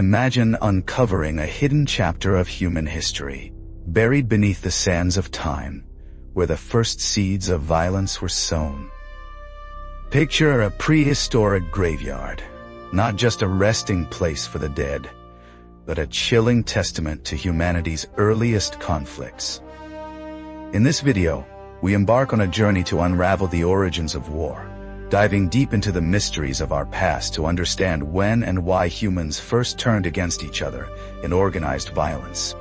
Imagine uncovering a hidden chapter of human history, buried beneath the sands of time, where the first seeds of violence were sown. Picture a prehistoric graveyard, not just a resting place for the dead, but a chilling testament to humanity's earliest conflicts. In this video, we embark on a journey to unravel the origins of war, diving deep into the mysteries of our past to understand when and why humans first turned against each other in organized violence.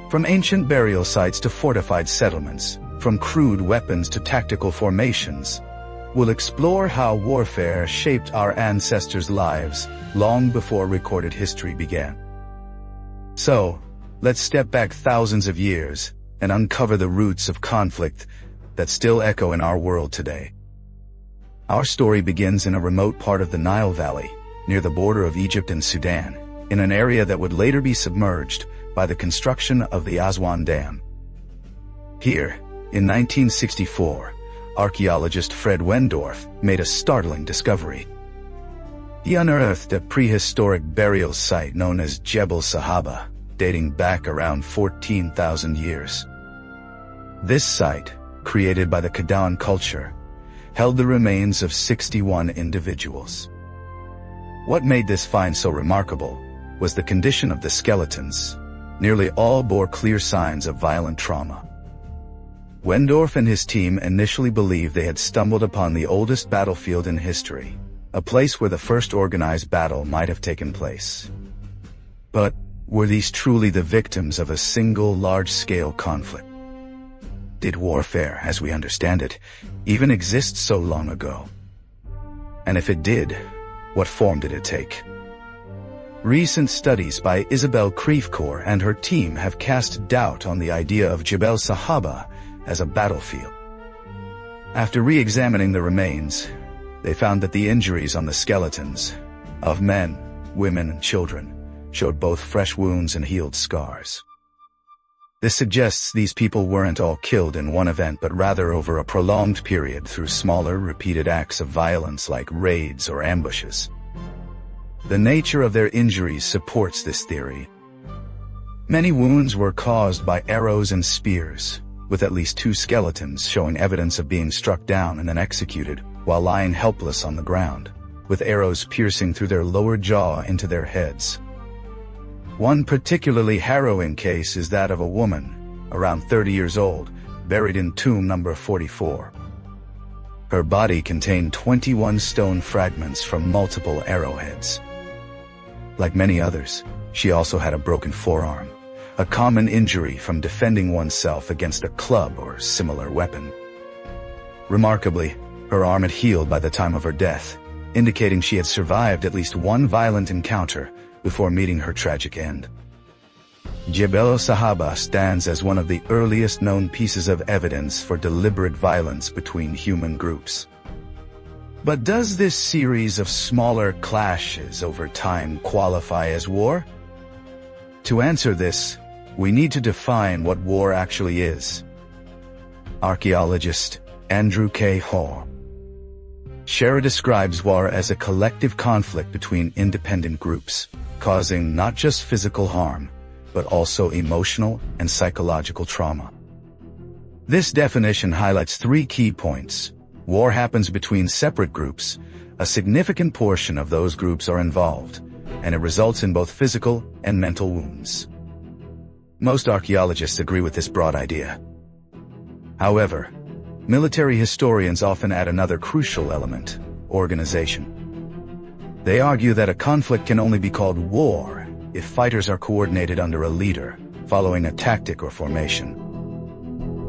From ancient burial sites to fortified settlements, from crude weapons to tactical formations, we'll explore how warfare shaped our ancestors' lives long before recorded history began. So, let's step back thousands of years and uncover the roots of conflict that still echo in our world today. Our story begins in a remote part of the Nile Valley, near the border of Egypt and Sudan, in an area that would later be submerged by the construction of the Aswan Dam. Here, in 1964, archaeologist Fred Wendorf made a startling discovery. He unearthed a prehistoric burial site known as Jebel Sahaba, dating back around 14,000 years. This site, created by the Kadawan culture, held the remains of 61 individuals. What made this find so remarkable was the condition of the skeletons. Nearly all bore clear signs of violent trauma. Wendorf and his team initially believed they had stumbled upon the oldest battlefield in history, a place where the first organized battle might have taken place. But were these truly the victims of a single large-scale conflict? Did warfare, as we understand it, even exist so long ago? And if it did, what form did it take? Recent studies by Isabelle Crevecoeur and her team have cast doubt on the idea of Jebel Sahaba as a battlefield. After re-examining the remains, they found that the injuries on the skeletons of men, women, and children showed both fresh wounds and healed scars. This suggests these people weren't all killed in one event, but rather over a prolonged period through smaller, repeated acts of violence like raids or ambushes. The nature of their injuries supports this theory. Many wounds were caused by arrows and spears, with at least 2 skeletons showing evidence of being struck down and then executed while lying helpless on the ground, with arrows piercing through their lower jaw into their heads. One particularly harrowing case is that of a woman, around 30 years old, buried in tomb number 44. Her body contained 21 stone fragments from multiple arrowheads. Like many others, she also had a broken forearm, a common injury from defending oneself against a club or similar weapon. Remarkably, her arm had healed by the time of her death, indicating she had survived at least one violent encounter before meeting her tragic end. Jebel Sahaba stands as one of the earliest known pieces of evidence for deliberate violence between human groups. But does this series of smaller clashes over time qualify as war? To answer this, we need to define what war actually is. Archaeologist Andrew K. Hall Shara describes war as a collective conflict between independent groups, causing not just physical harm, but also emotional and psychological trauma. This definition highlights 3 key points. War happens between separate groups, a significant portion of those groups are involved, and it results in both physical and mental wounds. Most archaeologists agree with this broad idea. However, military historians often add another crucial element: organization. They argue that a conflict can only be called war if fighters are coordinated under a leader, following a tactic or formation.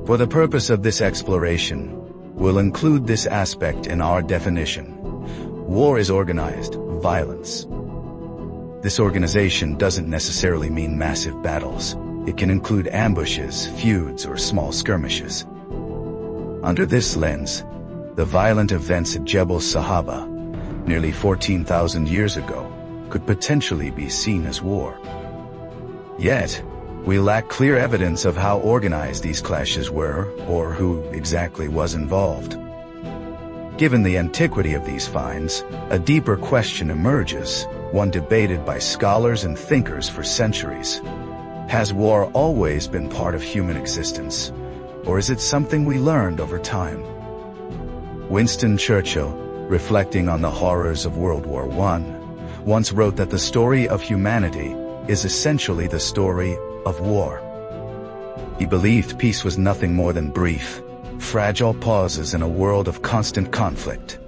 For the purpose of this exploration, we'll include this aspect in our definition. War is organized violence. This organization doesn't necessarily mean massive battles. It can include ambushes, feuds, or small skirmishes. Under this lens, the violent events at Jebel Sahaba, nearly 14,000 years ago, could potentially be seen as war. Yet, we lack clear evidence of how organized these clashes were or who exactly was involved. Given the antiquity of these finds, a deeper question emerges: one debated by scholars and thinkers for centuries. Has war always been part of human existence, or is it something we learned over time? Winston Churchill, reflecting on the horrors of World War I, once wrote that the story of humanity is essentially the story of war. He believed peace was nothing more than brief, fragile pauses in a world of constant conflict,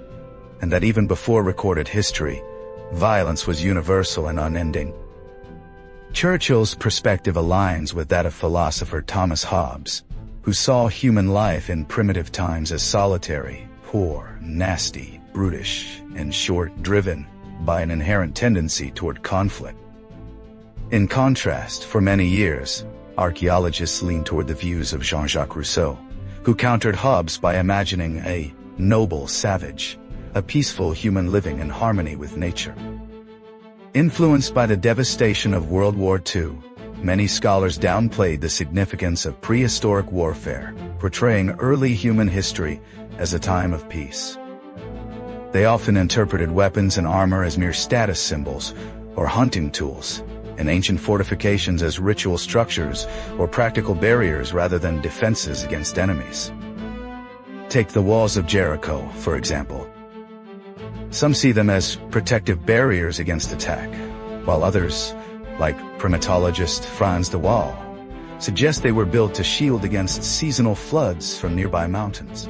and that even before recorded history, violence was universal and unending. Churchill's perspective aligns with that of philosopher Thomas Hobbes, who saw human life in primitive times as solitary, poor, nasty, brutish, and short, driven by an inherent tendency toward conflict. In contrast, for many years, archaeologists leaned toward the views of Jean-Jacques Rousseau, who countered Hobbes by imagining a noble savage, a peaceful human living in harmony with nature. Influenced by the devastation of World War II, many scholars downplayed the significance of prehistoric warfare, portraying early human history as a time of peace. They often interpreted weapons and armor as mere status symbols or hunting tools, and ancient fortifications as ritual structures or practical barriers rather than defenses against enemies. Take the walls of Jericho, for example. Some see them as protective barriers against attack, while others, like primatologist Franz de Waal, suggest they were built to shield against seasonal floods from nearby mountains.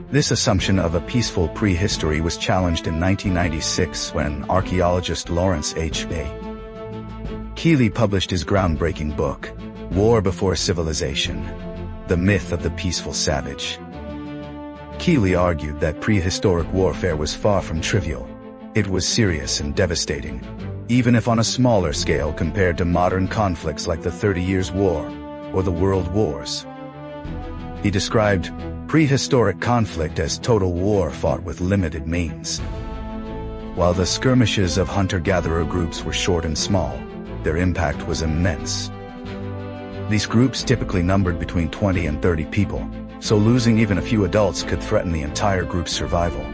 This assumption of a peaceful prehistory was challenged in 1996 when archaeologist Lawrence H. Keeley published his groundbreaking book, War Before Civilization: The Myth of the Peaceful Savage. Keeley argued that prehistoric warfare was far from trivial. It was serious and devastating, even if on a smaller scale compared to modern conflicts like the 30 Years' War or the World Wars. He described prehistoric conflict as total war fought with limited means. While the skirmishes of hunter-gatherer groups were short and small, their impact was immense. These groups typically numbered between 20 and 30 people, so losing even a few adults could threaten the entire group's survival.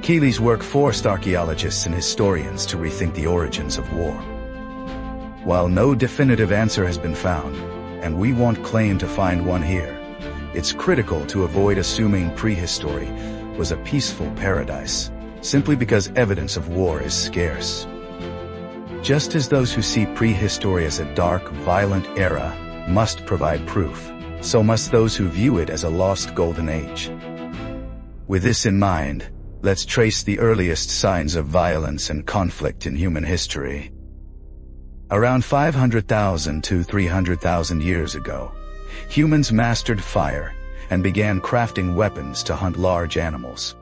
Keeley's work forced archaeologists and historians to rethink the origins of war. While no definitive answer has been found, and we won't claim to find one here, it's critical to avoid assuming prehistory was a peaceful paradise, simply because evidence of war is scarce. Just as those who see prehistory as a dark, violent era must provide proof, so must those who view it as a lost golden age. With this in mind, let's trace the earliest signs of violence and conflict in human history. Around 500,000 to 300,000 years ago, humans mastered fire and began crafting weapons to hunt large animals.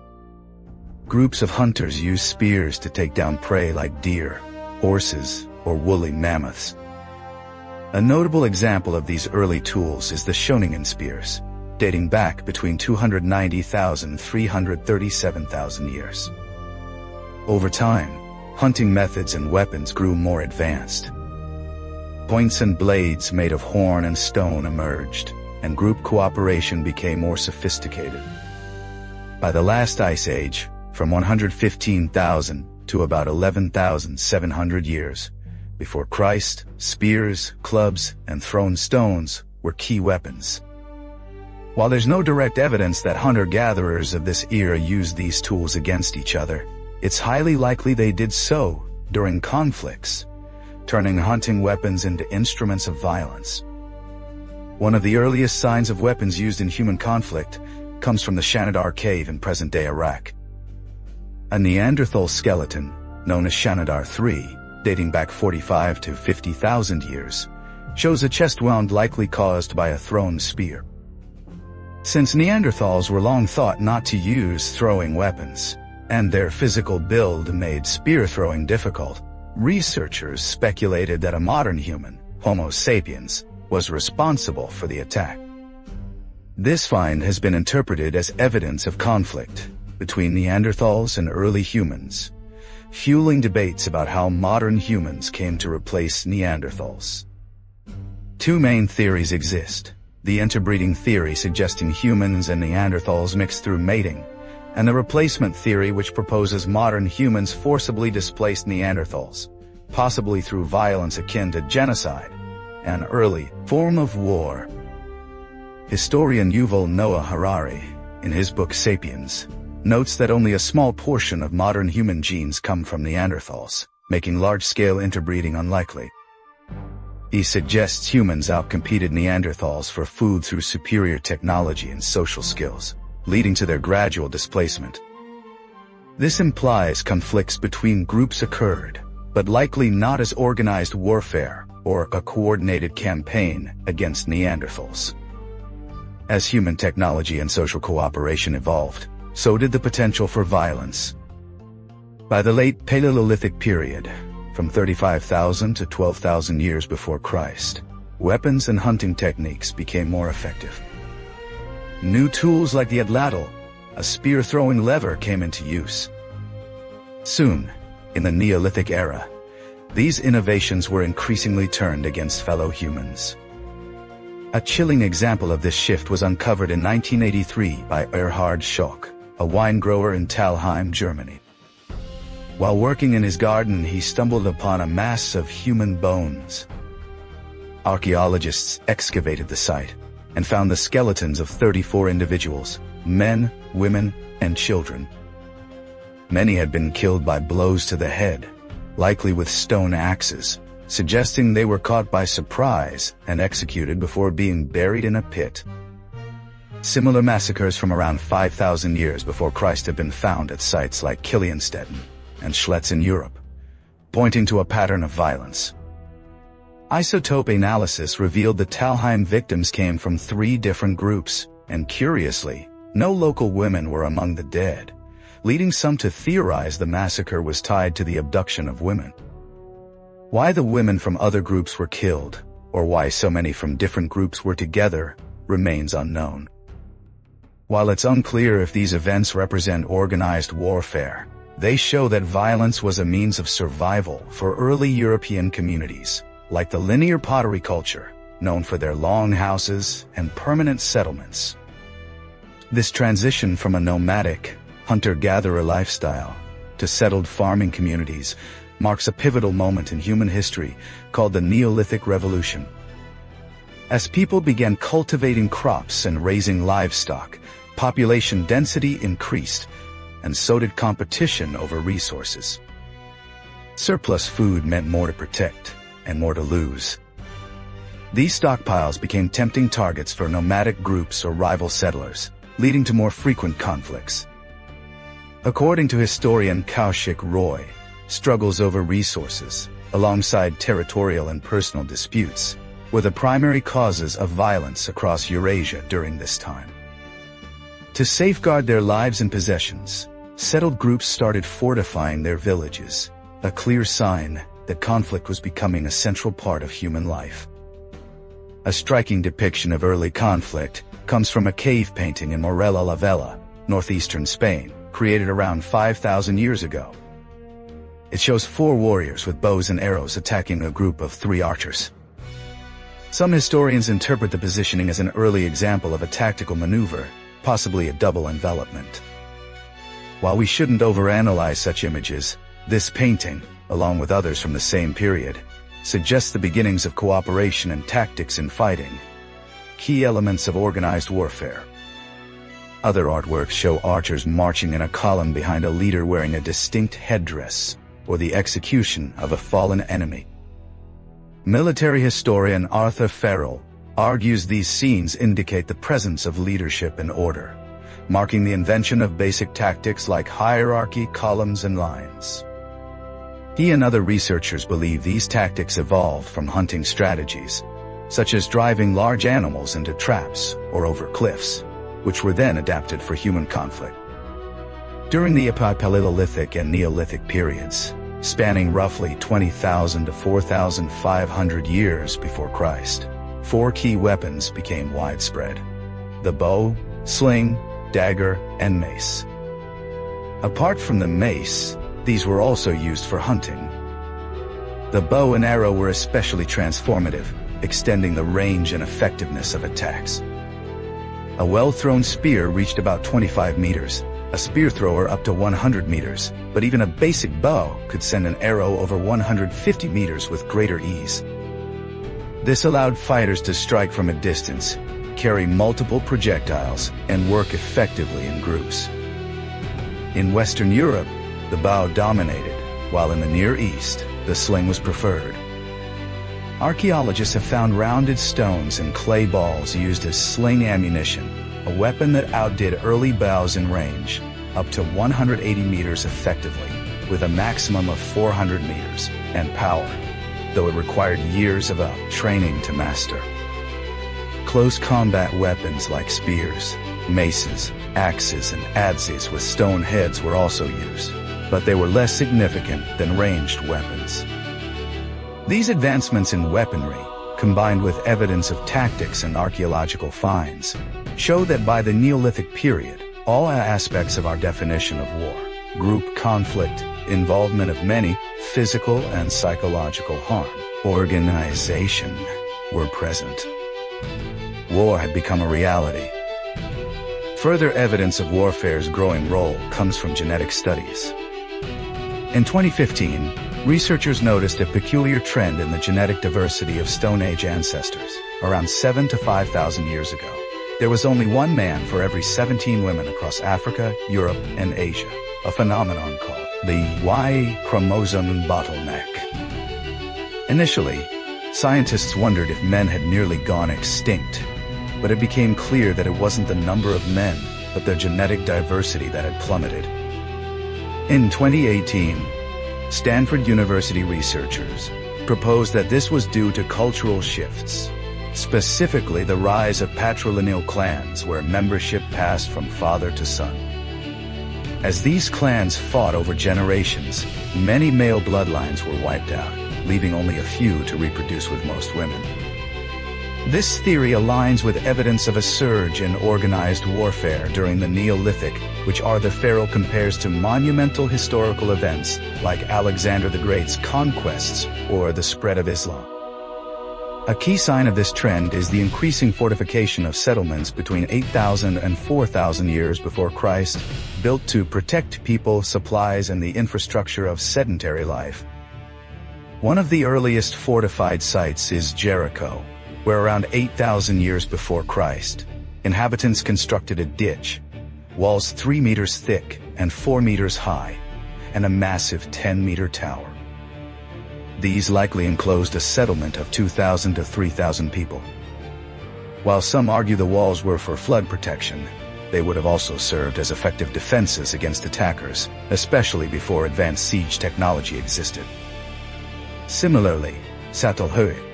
Groups of hunters used spears to take down prey like deer, horses, or woolly mammoths. A notable example of these early tools is the Schoningen spears, dating back between 290,000 and 337,000 years. Over time, hunting methods and weapons grew more advanced. Points and blades made of horn and stone emerged, and group cooperation became more sophisticated. By the last ice age, from 115,000 to about 11,700 years before Christ, spears, clubs, and thrown stones were key weapons. While there's no direct evidence that hunter-gatherers of this era used these tools against each other, it's highly likely they did so during conflicts, turning hunting weapons into instruments of violence. One of the earliest signs of weapons used in human conflict comes from the Shanidar cave in present-day Iraq. A Neanderthal skeleton, known as Shanidar III, dating back 45 to 50,000 years, shows a chest wound likely caused by a thrown spear. Since Neanderthals were long thought not to use throwing weapons, and their physical build made spear throwing difficult, researchers speculated that a modern human, Homo sapiens, was responsible for the attack. This find has been interpreted as evidence of conflict between Neanderthals and early humans, fueling debates about how modern humans came to replace Neanderthals. Two main theories exist: the interbreeding theory suggesting humans and Neanderthals mixed through mating, and the replacement theory, which proposes modern humans forcibly displaced Neanderthals, possibly through violence akin to genocide, an early form of war. Historian Yuval Noah Harari, in his book *Sapiens*, notes that only a small portion of modern human genes come from Neanderthals, making large-scale interbreeding unlikely. He suggests humans outcompeted Neanderthals for food through superior technology and social skills, leading to their gradual displacement. This implies conflicts between groups occurred, but likely not as organized warfare or a coordinated campaign against Neanderthals. As human technology and social cooperation evolved, so did the potential for violence. By the late Paleolithic period, from 35,000 to 12,000 years before Christ, weapons and hunting techniques became more effective. New tools like the atlatl, a spear-throwing lever, came into use. Soon, in the Neolithic era, these innovations were increasingly turned against fellow humans. A chilling example of this shift was uncovered in 1983 by Erhard Schock, a wine grower in Thalheim, Germany. While working in his garden, he stumbled upon a mass of human bones. Archaeologists excavated the site and found the skeletons of 34 individuals, men, women, and children. Many had been killed by blows to the head, likely with stone axes, suggesting they were caught by surprise and executed before being buried in a pit. Similar massacres from around 5,000 years before Christ have been found at sites like Kilianstetten and Schlitz in Europe, pointing to a pattern of violence. Isotope analysis revealed the Thalheim victims came from 3 different groups, and curiously, no local women were among the dead, leading some to theorize the massacre was tied to the abduction of women. Why the women from other groups were killed, or why so many from different groups were together, remains unknown. While it's unclear if these events represent organized warfare, they show that violence was a means of survival for early European communities, like the linear pottery culture, known for their long houses and permanent settlements. This transition from a nomadic, hunter-gatherer lifestyle to settled farming communities marks a pivotal moment in human history called the Neolithic Revolution. As people began cultivating crops and raising livestock, population density increased, and so did competition over resources. Surplus food meant more to protect and more to lose. These stockpiles became tempting targets for nomadic groups or rival settlers, leading to more frequent conflicts. According to historian Kaushik Roy, struggles over resources, alongside territorial and personal disputes, were the primary causes of violence across Eurasia during this time. To safeguard their lives and possessions, settled groups started fortifying their villages, a clear sign that conflict was becoming a central part of human life. A striking depiction of early conflict comes from a cave painting in Morella la Vella, northeastern Spain, created around 5,000 years ago. It shows 4 warriors with bows and arrows attacking a group of 3 archers. Some historians interpret the positioning as an early example of a tactical maneuver, possibly a double envelopment. While we shouldn't overanalyze such images, this painting, along with others from the same period, suggests the beginnings of cooperation and tactics in fighting, key elements of organized warfare. Other artworks show archers marching in a column behind a leader wearing a distinct headdress, or the execution of a fallen enemy. Military historian Arthur Farrell argues these scenes indicate the presence of leadership and order, marking the invention of basic tactics like hierarchy, columns, and lines. He and other researchers believe these tactics evolved from hunting strategies, such as driving large animals into traps or over cliffs, which were then adapted for human conflict. During the Paleolithic and Neolithic periods, spanning roughly 20,000 to 4,500 years before Christ, 4 key weapons became widespread: the bow, sling, dagger, and mace. Apart from the mace, these were also used for hunting. The bow and arrow were especially transformative, extending the range and effectiveness of attacks. A well-thrown spear reached about 25 meters, a spear thrower up to 100 meters, but even a basic bow could send an arrow over 150 meters with greater ease. This allowed fighters to strike from a distance, carry multiple projectiles, and work effectively in groups. In Western Europe, the bow dominated, while in the Near East, the sling was preferred. Archaeologists have found rounded stones and clay balls used as sling ammunition, a weapon that outdid early bows in range, up to 180 meters effectively, with a maximum of 400 meters, and power, though it required years of training to master. Close combat weapons like spears, maces, axes, and adzes with stone heads were also used, but they were less significant than ranged weapons. These advancements in weaponry, combined with evidence of tactics and archaeological finds, show that by the Neolithic period, all aspects of our definition of war, group conflict, involvement of many, physical and psychological harm, organization, were present. War had become a reality. Further evidence of warfare's growing role comes from genetic studies. In 2015, researchers noticed a peculiar trend in the genetic diversity of Stone Age ancestors. Around 7,000 to 5,000 years ago, there was only one man for every 17 women across Africa, Europe, and Asia, a phenomenon called the Y chromosome bottleneck. Initially, scientists wondered if men had nearly gone extinct, but it became clear that it wasn't the number of men, but their genetic diversity that had plummeted. In 2018, Stanford University researchers proposed that this was due to cultural shifts, specifically the rise of patrilineal clans where membership passed from father to son. As these clans fought over generations, many male bloodlines were wiped out, leaving only a few to reproduce with most women. This theory aligns with evidence of a surge in organized warfare during the Neolithic, which Arthur Farrell compares to monumental historical events like Alexander the Great's conquests or the spread of Islam. A key sign of this trend is the increasing fortification of settlements between 8,000 and 4,000 years before Christ, built to protect people, supplies, and the infrastructure of sedentary life. One of the earliest fortified sites is Jericho, where around 8,000 years before Christ, inhabitants constructed a ditch, walls 3 meters thick and 4 meters high, and a massive 10-meter tower. These likely enclosed a settlement of 2,000 to 3,000 people. While some argue the walls were for flood protection, they would have also served as effective defenses against attackers, especially before advanced siege technology existed. Similarly, Çatalhöyük,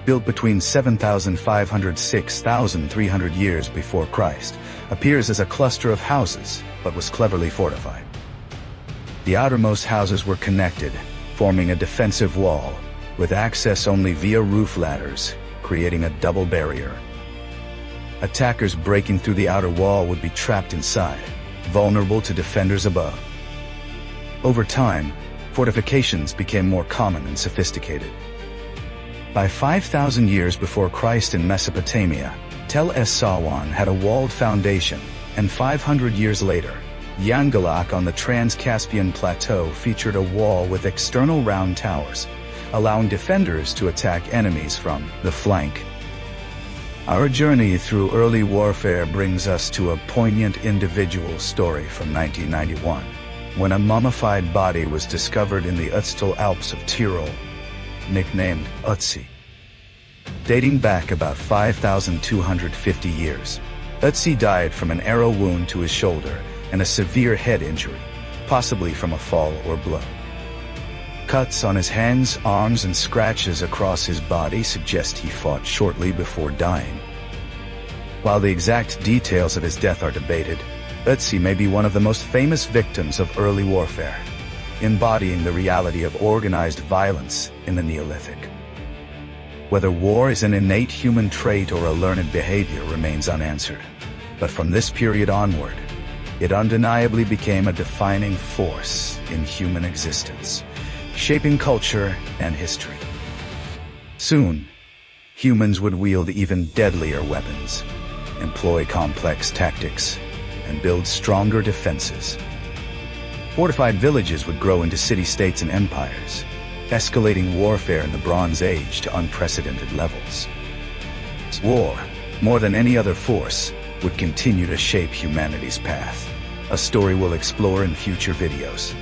built between 7,500 and 6,300 years before Christ, appears as a cluster of houses, but was cleverly fortified. The outermost houses were connected, forming a defensive wall, with access only via roof ladders, creating a double barrier. Attackers breaking through the outer wall would be trapped inside, vulnerable to defenders above. Over time, fortifications became more common and sophisticated. By 5,000 years before Christ in Mesopotamia, Tel Es-Sawan had a walled foundation, and 500 years later, Yangalak on the Trans-Caspian Plateau featured a wall with external round towers, allowing defenders to attack enemies from the flank. Our journey through early warfare brings us to a poignant individual story from 1991, when a mummified body was discovered in the Ötztal Alps of Tyrol, nicknamed Ötzi. Dating back about 5,250 years, Ötzi died from an arrow wound to his shoulder and a severe head injury, possibly from a fall or blow. Cuts on his hands, arms, and scratches across his body suggest he fought shortly before dying. While the exact details of his death are debated, Ötzi may be one of the most famous victims of early warfare, embodying the reality of organized violence in the Neolithic. Whether war is an innate human trait or a learned behavior remains unanswered, but from this period onward, it undeniably became a defining force in human existence, shaping culture and history. Soon, humans would wield even deadlier weapons, employ complex tactics, and build stronger defenses. Fortified villages would grow into city-states and empires, escalating warfare in the Bronze Age to unprecedented levels. War, more than any other force, would continue to shape humanity's path, a story we'll explore in future videos.